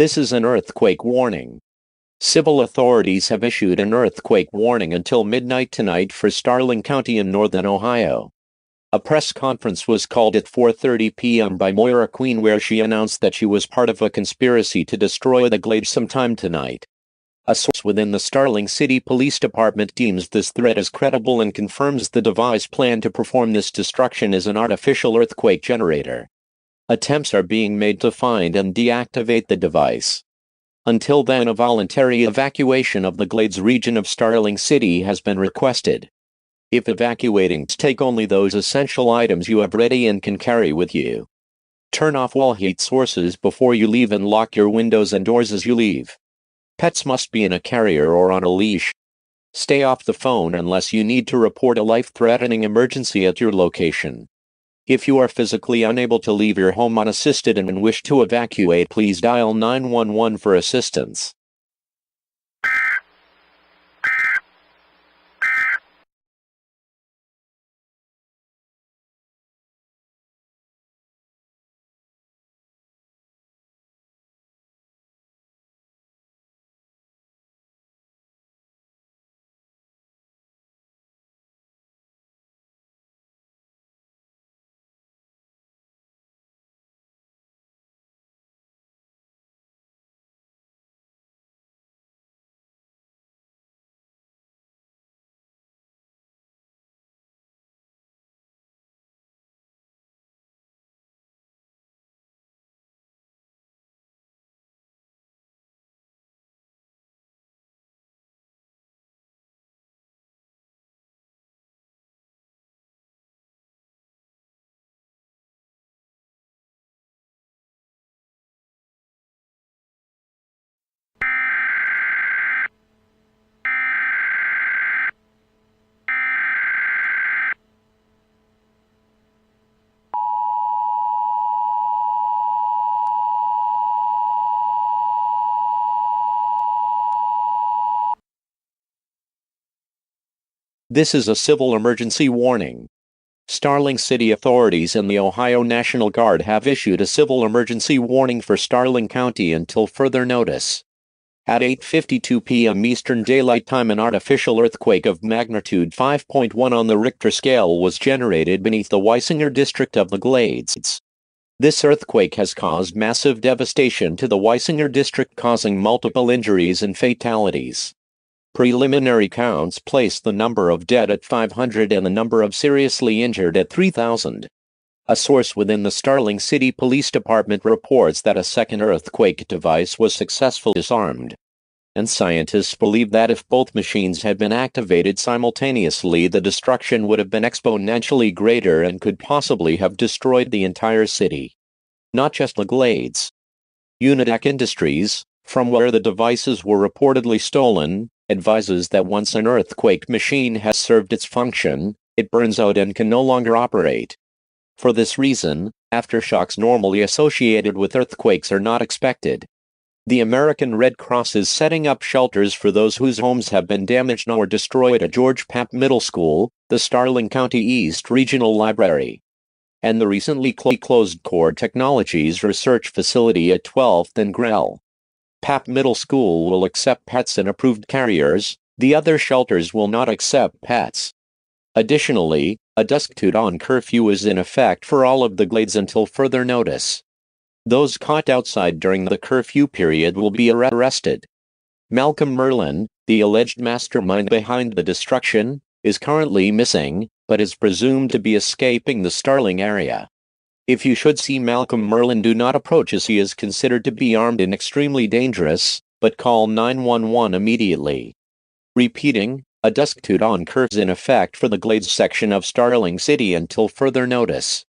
This is an earthquake warning. Civil authorities have issued an earthquake warning until midnight tonight for Starling County in northern Ohio. A press conference was called at 4:30 p.m. by Moira Queen where she announced that she was part of a conspiracy to destroy the Glades sometime tonight. A source within the Starling City Police Department deems this threat as credible and confirms the device plan to perform this destruction is an artificial earthquake generator. Attempts are being made to find and deactivate the device. Until then, a voluntary evacuation of the Glades region of Starling City has been requested. If evacuating, take only those essential items you have ready and can carry with you. Turn off all heat sources before you leave and lock your windows and doors as you leave. Pets must be in a carrier or on a leash. Stay off the phone unless you need to report a life-threatening emergency at your location. If you are physically unable to leave your home unassisted and wish to evacuate, please dial 911 for assistance. This is a civil emergency warning. Starling City authorities and the Ohio National Guard have issued a civil emergency warning for Starling County until further notice. At 8:52 p.m. Eastern Daylight Time, an artificial earthquake of magnitude 5.1 on the Richter scale was generated beneath the Weisinger district of the Glades. This earthquake has caused massive devastation to the Weisinger district, causing multiple injuries and fatalities. Preliminary counts place the number of dead at 500 and the number of seriously injured at 3,000. A source within the Starling City Police Department reports that a second earthquake device was successfully disarmed. And scientists believe that if both machines had been activated simultaneously, the destruction would have been exponentially greater and could possibly have destroyed the entire city. Not just the Glades. Unitech Industries, from where the devices were reportedly stolen, advises that once an earthquake machine has served its function, it burns out and can no longer operate. For this reason, aftershocks normally associated with earthquakes are not expected. The American Red Cross is setting up shelters for those whose homes have been damaged or destroyed at George Papp Middle School, the Starling County East Regional Library, and the recently closed Core Technologies Research Facility at 12th and Grell. Papp Middle School will accept pets and approved carriers. The other shelters will not accept pets. Additionally, a dusk to dawn curfew is in effect for all of the Glades until further notice. Those caught outside during the curfew period will be arrested. Malcolm Merlin, the alleged mastermind behind the destruction, is currently missing, but is presumed to be escaping the Starling area. If you should see Malcolm Merlin, do not approach as he is considered to be armed and extremely dangerous, but call 911 immediately. Repeating, a dusk to dawn curfew is in effect for the Glades section of Starling City until further notice.